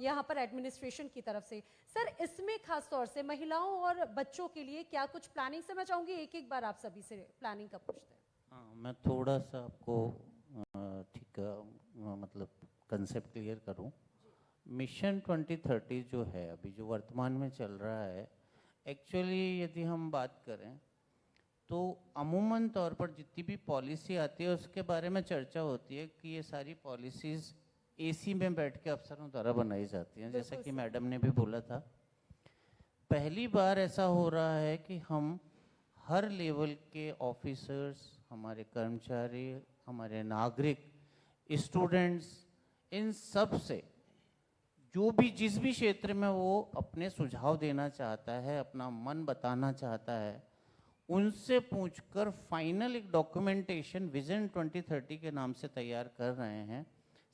यहाँ पर एडमिनिस्ट्रेशन की तरफ से। सर इसमें खास तौर से महिलाओं और बच्चों के लिए क्या कुछ प्लानिंग से, मैं चाहूंगी एक एक बार आप सभी से प्लानिंग का पूछते हैं।
हाँ, मैं थोड़ा सा आपको ठीक मतलब कंसेप्ट क्लियर करूं। मिशन 2030 जो है अभी जो वर्तमान में चल रहा है, एक्चुअली यदि हम बात करें तो अमूमन तौर पर जितनी भी पॉलिसी आती है उसके बारे में चर्चा होती है कि ये सारी पॉलिसीज़ AC में बैठ के अफसरों द्वारा बनाई जाती हैं, जैसा कि मैडम ने भी बोला था। पहली बार ऐसा हो रहा है कि हम हर लेवल के ऑफिसर्स, हमारे कर्मचारी, हमारे नागरिक, स्टूडेंट्स, इन सब से जो भी जिस भी क्षेत्र में वो अपने सुझाव देना चाहता है, अपना मन बताना चाहता है, उनसे पूछकर फाइनल एक डॉक्यूमेंटेशन विजन 2030 के नाम से तैयार कर रहे हैं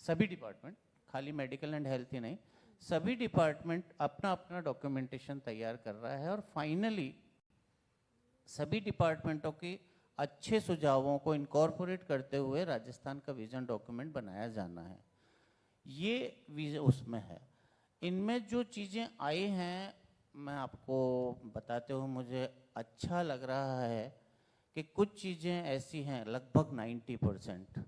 सभी डिपार्टमेंट, खाली मेडिकल एंड हेल्थ ही नहीं, सभी डिपार्टमेंट अपना अपना डॉक्यूमेंटेशन तैयार कर रहा है और फाइनली सभी डिपार्टमेंटों की अच्छे सुझावों को इनकॉर्पोरेट करते हुए राजस्थान का विजन डॉक्यूमेंट बनाया जाना है। ये उसमें है। इनमें जो चीज़ें आई हैं मैं आपको बताते हुए मुझे अच्छा लग रहा है कि कुछ चीज़ें ऐसी हैं लगभग 90%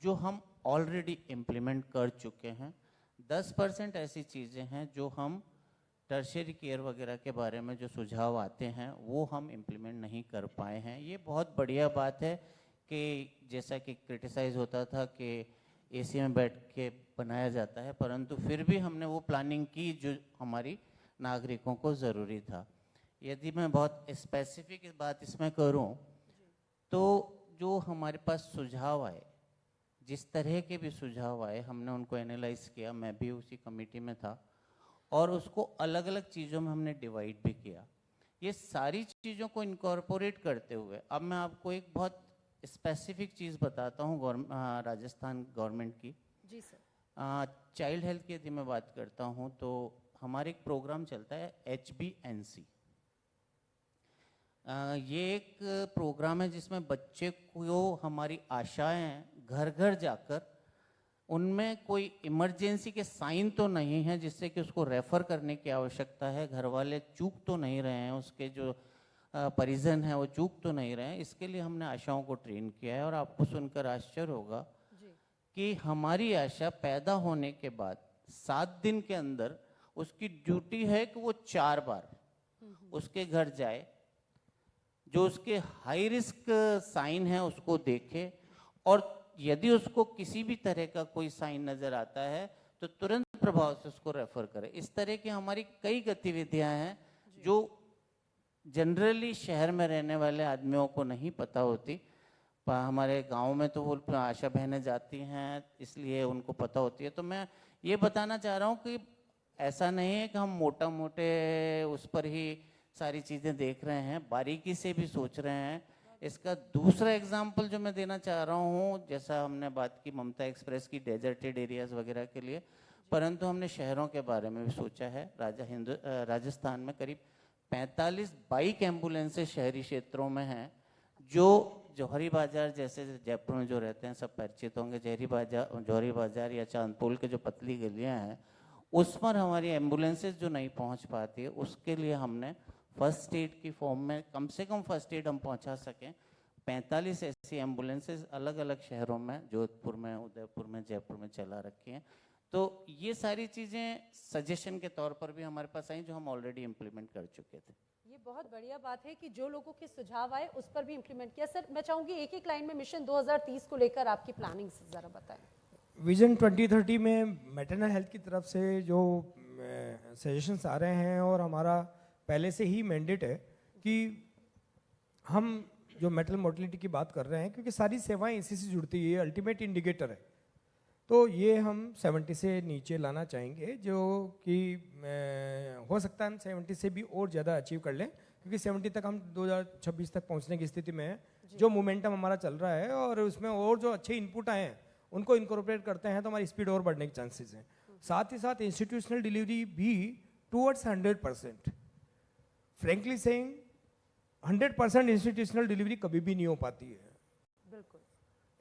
जो हम ऑलरेडी इम्प्लीमेंट कर चुके हैं। 10% ऐसी चीज़ें हैं जो हम टर्शियरी केयर वगैरह के बारे में जो सुझाव आते हैं वो हम इम्प्लीमेंट नहीं कर पाए हैं। ये बहुत बढ़िया बात है कि जैसा कि क्रिटिसाइज़ होता था कि एसी में बैठ के बनाया जाता है, परंतु फिर भी हमने वो प्लानिंग की जो हमारी नागरिकों को ज़रूरी था। यदि मैं बहुत स्पेसिफिक बात इसमें करूं तो जो हमारे पास सुझाव आए, जिस तरह के भी सुझाव आए हमने उनको एनालाइज किया, मैं भी उसी कमेटी में था और उसको अलग अलग चीज़ों में हमने डिवाइड भी किया। ये सारी चीज़ों को इनकॉर्पोरेट करते हुए अब मैं आपको एक बहुत स्पेसिफिक चीज़ बताता हूँ राजस्थान गवर्नमेंट की।
जी सर।
चाइल्ड हेल्थ की यदि मैं बात करता हूँ तो हमारे एक प्रोग्राम चलता है HBNC। ये एक प्रोग्राम है जिसमें बच्चे को हमारी आशाएं घर घर जाकर उनमें कोई इमरजेंसी के साइन तो नहीं है जिससे कि उसको रेफ़र करने की आवश्यकता है, घर वाले चूक तो नहीं रहे हैं, उसके जो परिजन हैं वो चूक तो नहीं रहे हैं। इसके लिए हमने आशाओं को ट्रेन किया है और आपको सुनकर आश्चर्य होगा कि हमारी आशा पैदा होने के बाद 7 दिन के अंदर उसकी ड्यूटी है कि वो 4 बार उसके घर जाए, जो उसके हाई रिस्क साइन है उसको देखे और यदि उसको किसी भी तरह का कोई साइन नज़र आता है तो तुरंत प्रभाव से उसको रेफर करे। इस तरह की हमारी कई गतिविधियां हैं जो जनरली शहर में रहने वाले आदमियों को नहीं पता होती। हमारे गांव में तो वो आशा बहनें जाती हैं इसलिए उनको पता होती है। तो मैं ये बताना चाह रहा हूँ कि ऐसा नहीं है कि हम मोटा मोटे उस पर ही सारी चीज़ें देख रहे हैं, बारीकी से भी सोच रहे हैं। इसका दूसरा एग्जाम्पल जो मैं देना चाह रहा हूँ, जैसा हमने बात की ममता एक्सप्रेस की डेजर्टेड एरियाज वगैरह के लिए, परंतु हमने शहरों के बारे में भी सोचा है। राजस्थान में करीब 45 बाइक एम्बुलेंसेज शहरी क्षेत्रों में हैं जो जौहरी बाजार जैसे जयपुर में जो रहते हैं सब परिचित होंगे। जौहरी बाजार या चांदपोल के जो पतली गलियां हैं उस पर हमारी एम्बुलेंसेज जो नहीं पहुंच पाती है, उसके लिए हमने फर्स्ट एड की फॉर्म में कम से कम फर्स्ट एड हम पहुंचा सकें 45 ऐसी एम्बुलेंसेज अलग अलग शहरों में, जोधपुर में, उदयपुर में, जयपुर में चला रखी हैं। तो ये सारी चीज़ें सजेशन के तौर पर भी हमारे पास आई जो हम ऑलरेडी इम्प्लीमेंट कर चुके थे।
ये बहुत बढ़िया बात है कि जो लोगों के सुझाव आए उस पर भी इम्प्लीमेंट किया। सर मैं चाहूंगी एक एक लाइन में मिशन 2030 को लेकर आपकी प्लानिंग जरा बताएं।
विजन 2030 में मैटरनल हेल्थ की तरफ से जो सजेशंस आ रहे हैं और हमारा पहले से ही मैंडेट है कि हम जो मैटरनल मोर्टेलिटी की बात कर रहे हैं, क्योंकि सारी सेवाएं इसी से जुड़ती है, अल्टीमेट इंडिकेटर है, तो ये हम 70 से नीचे लाना चाहेंगे, जो कि हो सकता है हम 70 से भी और ज़्यादा अचीव कर लें, क्योंकि 70 तक हम 2026 तक पहुंचने की स्थिति में है। जो मोमेंटम हमारा चल रहा है और उसमें और जो अच्छे इनपुट आए हैं उनको इनकॉर्पोरेट करते हैं तो हमारी स्पीड और बढ़ने के चांसेस हैं। साथ ही साथ इंस्टीट्यूशनल डिलीवरी भी towards 100%। Frankly saying 100% institutional delivery कभी भी नहीं हो पाती है,
बिल्कुल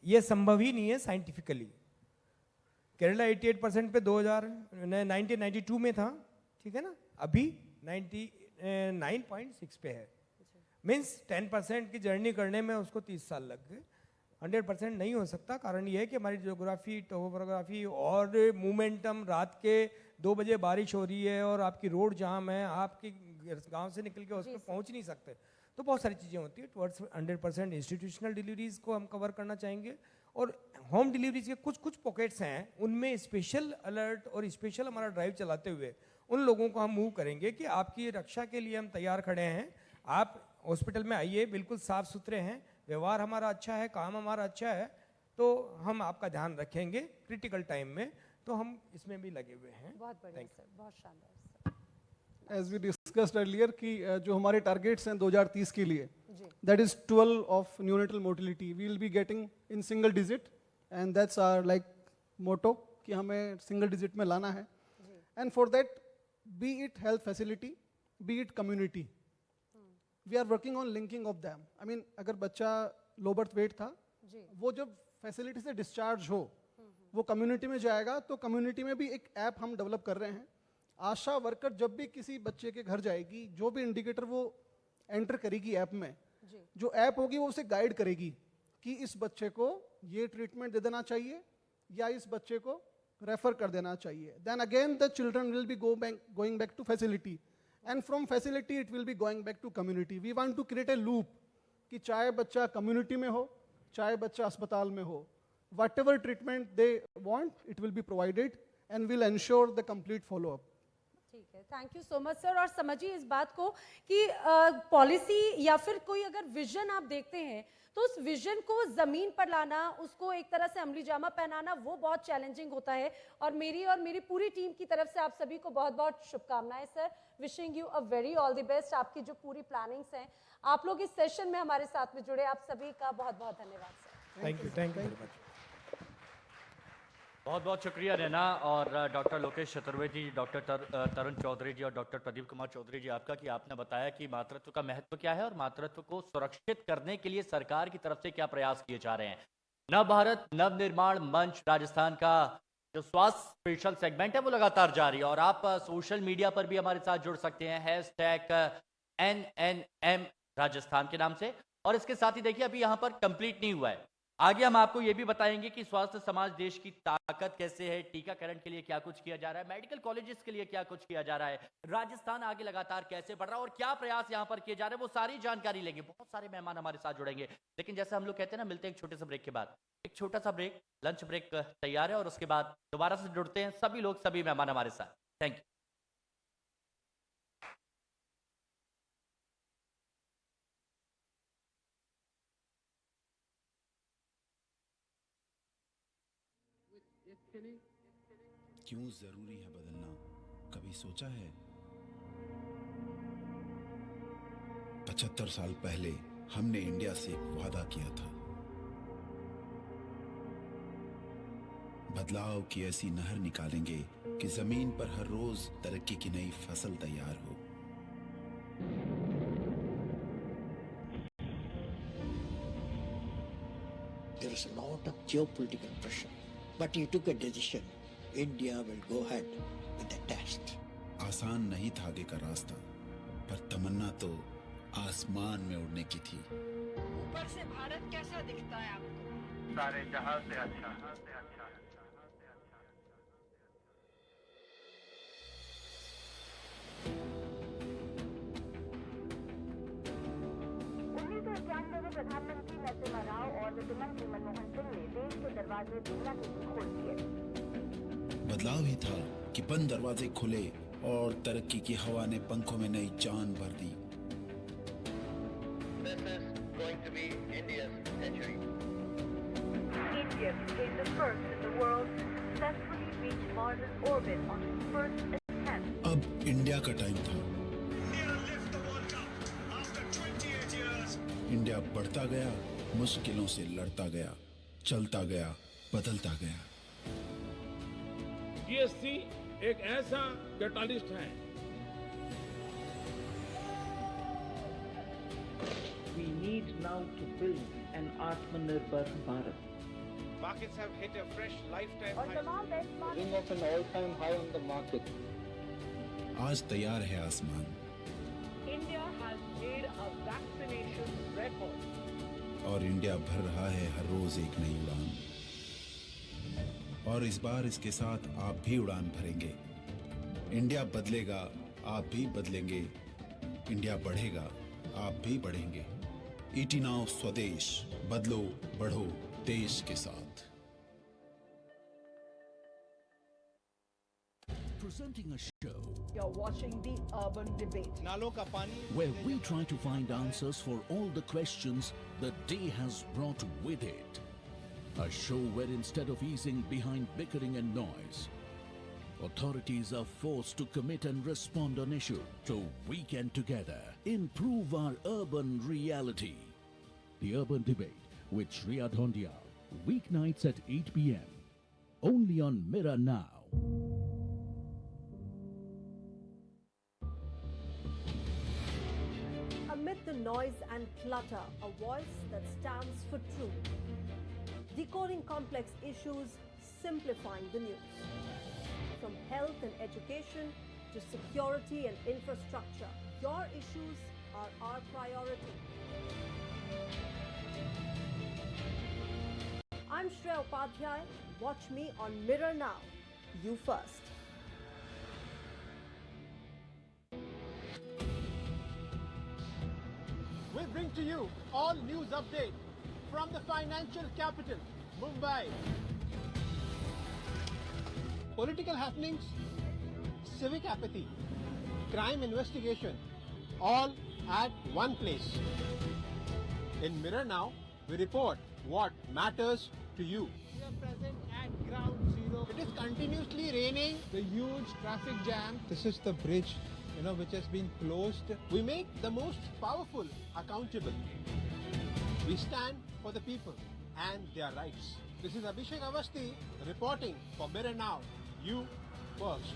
ये संभव ही नहीं है साइंटिफिकली। केरला 88% पे 1992 में था, ठीक है ना, अभी 99.6 पे है। मीन्स 10% की जर्नी करने में उसको 30 साल लग गए। 100% नहीं हो सकता। कारण ये है कि हमारी जियोग्राफी, टोपोग्राफी और मोमेंटम, रात के 2 बजे बारिश हो रही है और आपकी रोड जाम है, आपकी गांव से निकल के उस पर पहुंच नहीं सकते, तो बहुत सारी चीज़ें होती है। टुवर्ड्स 100% इंस्टीट्यूशनल डिलीवरीज को हम कवर करना चाहेंगे और होम डिलीवरीज के कुछ पॉकेट्स हैं, उनमें स्पेशल अलर्ट और स्पेशल हमारा ड्राइव चलाते हुए उन लोगों को हम मूव करेंगे कि आपकी रक्षा के लिए हम तैयार खड़े हैं, आप हॉस्पिटल में आइए, बिल्कुल साफ सुथरे हैं, व्यवहार हमारा अच्छा है, काम हमारा अच्छा है, तो हम आपका ध्यान रखेंगे क्रिटिकल टाइम में, तो हम इसमें भी लगे हुए हैं।
बहुत बढ़िया सर, बहुत शानदार sir.
As we discussed earlier कि जो हमारे टारगेट्स हैं 2030 के लिए, that is 12 of neonatal mortality we will be getting in single digit, and that's our like motto कि हमें सिंगल डिजिट में लाना है। And for that, be it health facility, be it community, we are working on linking of them. I mean, अगर बच्चा low birth weight था,
जी
वो जब फैसिलिटी से डिस्चार्ज हो, वो कम्युनिटी में जाएगा, तो कम्युनिटी में भी एक ऐप हम डेवलप कर रहे हैं. आशा वर्कर जब भी किसी बच्चे के घर जाएगी, जो भी इंडिकेटर वो एंटर करेगी ऐप में,
जी
जो ऐप होगी वो उसे गाइड करेगी कि इस बच्चे को ये ट्रीटमेंट दे देना चाहिए या इस बच्चे को रेफर कर देना चाहिए. Then again the children will be going back to facility, and from facility it will be going back to community. We want to create a loop कि चाहे बच्चा कम्युनिटी में हो, चाहे बच्चा अस्पताल में हो, whatever treatment they want, it will be provided and will ensure the complete follow-up.
ठीक है, thank you so much sir. और समझिए इस बात को कि पॉलिसी या फिर कोई अगर विजन आप देखते हैं तो उस विजन को जमीन पर लाना, उसको एक तरह से अमली जामा पहनाना, वो बहुत चैलेंजिंग होता है. और मेरी पूरी टीम की तरफ से आप सभी को बहुत बहुत शुभकामनाएं sir. Wishing you a very all the best. आपकी जो पूरी प्लानिंग्स हैं, आप लोग इस सेशन में हमारे साथ में जुड़े, आप सभी का बहुत बहुत धन्यवाद sir.
Thank you very much.
बहुत बहुत शुक्रिया नैना और डॉक्टर लोकेश चतुर्वेदी जी, डॉक्टर तरुण चौधरी जी और डॉक्टर प्रदीप कुमार चौधरी जी आपका, कि आपने बताया कि मातृत्व का महत्व क्या है और मातृत्व को सुरक्षित करने के लिए सरकार की तरफ से क्या प्रयास किए जा रहे हैं. नव भारत नव निर्माण मंच राजस्थान का जो स्वास्थ्य स्पेशल सेगमेंट है वो लगातार जारी है और आप सोशल मीडिया पर भी हमारे साथ जुड़ सकते हैं #NNM राजस्थान के नाम से. और इसके साथ ही देखिए अभी यहाँ पर कंप्लीट नहीं हुआ है, आगे हम आपको ये भी बताएंगे कि स्वास्थ्य समाज देश की ताकत कैसे है, टीकाकरण के लिए क्या कुछ किया जा रहा है, मेडिकल कॉलेजेस के लिए क्या कुछ किया जा रहा है, राजस्थान आगे लगातार कैसे बढ़ रहा है और क्या प्रयास यहाँ पर किए जा रहे हैं, वो सारी जानकारी लेंगे. बहुत सारे मेहमान हमारे साथ जुड़ेंगे, लेकिन जैसे हम लोग कहते हैं ना, मिलते हैं एक छोटे से ब्रेक के बाद. एक छोटा सा ब्रेक, लंच ब्रेक तैयार है और उसके बाद दोबारा से जुड़ते हैं सभी लोग, सभी मेहमान हमारे साथ. Thank you.
क्यों जरूरी है बदलना, कभी सोचा है? 75 साल पहले हमने इंडिया से एक वादा किया था, बदलाव की ऐसी नहर निकालेंगे कि जमीन पर हर रोज तरक्की की नई फसल तैयार हो.
There is a lot of geopolitical pressure, but you took a decision. India will go ahead with the test.
आसान नहीं था आगे का रास्ता, पर तमन्ना तो आसमान में उड़ने की थी.
ऊपर से भारत कैसा दिखता है आपको?
सारे जहां से अच्छा.
प्रधानमंत्री नरसिम्हा राव और वित्त मंत्री मनमोहन सिंह ने देश के दरवाजे दुनिया के लिए खोल दिए.
बदलाव ही था कि बंद दरवाजे खुले और तरक्की की हवा ने पंखों में नई जान भर दी.
This is going to be India's century.
India became the first in the world to successfully reach Mars's orbit on its first attempt.
अब इंडिया का टाइम था. इंडिया बढ़ता गया, मुश्किलों से लड़ता गया, चलता गया, बदलता गया.
जीएसटी एक ऐसा कैटालिस्ट है.
We need now to build an Atmanirbhar Bharat.
Markets have hit a fresh lifetime
और तमाम benchmark
Bring of an all-time high on the market.
आज तैयार है आसमान.
India has made a vaccination record.
और इंडिया भर रहा है हर रोज एक नई उड़ान. और इस बार इसके साथ आप भी उड़ान भरेंगे. इंडिया बदलेगा, आप भी बदलेंगे. इंडिया बढ़ेगा, आप भी बढ़ेंगे. ईटी नाउ स्वदेश, बदलो बढ़ो देश के साथ.
Presenting a show
You're watching the Urban Debate.
नालों का पानी
where we try to find answers for all the questions the day has brought with it. A show where instead of easing behind bickering and noise, authorities are forced to commit and respond on issue so we can together improve our urban reality. The Urban Debate with Shriya Dhondia, weeknights at 8 p.m. only on Mirror Now.
the noise and clutter, a voice that stands for truth. Decoding complex issues, simplifying the news. From health and education to security and infrastructure, your issues are our priority. I'm Shreya Upadhyay. Watch me on Mirror Now. You first.
We bring to you all news update from the financial capital, Mumbai. Political happenings, civic apathy, crime investigation, all at one place. In Mirror Now, we report what matters to you. We are present at ground zero. It is continuously raining. The huge traffic jam. This is the bridge, which has been closed. We make the most powerful accountable. We stand for the people and their rights. This is Abhishek Avasthi reporting for Mirror Now. You first.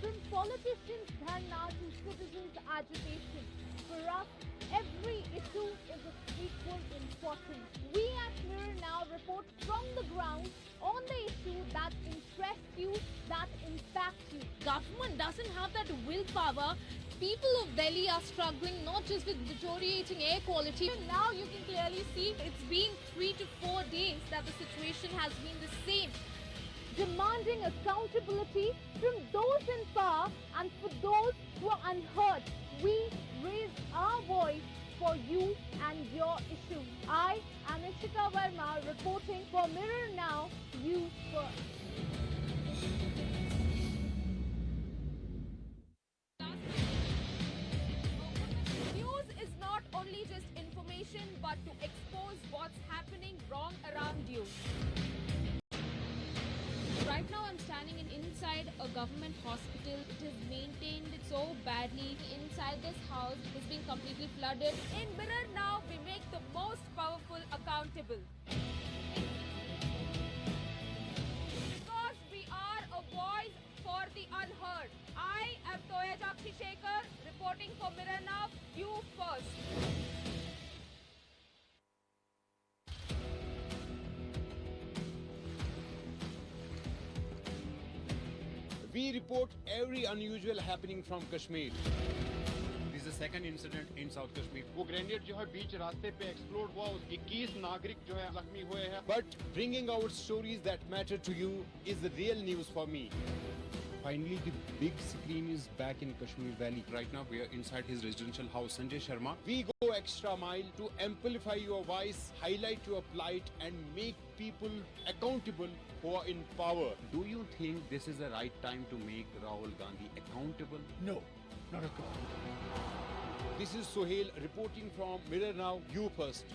From politicians' dharna to citizens' agitation, for us, every issue is of equal importance. We at Mirror Now report from the ground on the issue that interests you, that impacts you. Government doesn't have that willpower. People of Delhi are struggling not just with deteriorating air quality. Now you can clearly see it's been 3 to 4 days that the situation has been the same. Demanding accountability from those in power and for those who are unheard. We raise our voice for you and your issue. I am Ishika Verma reporting for Mirror Now, you first. News is not only just information but to expose what's happening wrong around you. Right now I'm standing inside a government hospital. It is maintained so badly. Inside this house it has been completely flooded. In Mirror Now, we make the most powerful accountable. Because we are a voice for the unheard. I am Toya Jakshi Shekhar reporting for Mirror Now. You first.
We report every unusual happening from Kashmir. This is the second incident in South Kashmir. वो grenade जो है बीच रास्ते पे explode हुआ, 21 नागरिक जो है जख्मी हुए हैं. But bringing our stories that matter to you is the real news for me. Finally, the big screen is back in Kashmir Valley. Right now, we are inside his residential house, Sanjay Sharma. We go extra mile to amplify your voice, highlight your plight, and make people accountable who are in power. Do you think this is the right time to make Rahul Gandhi accountable? No, not at all. This is Sohail reporting from Mirror Now, you first.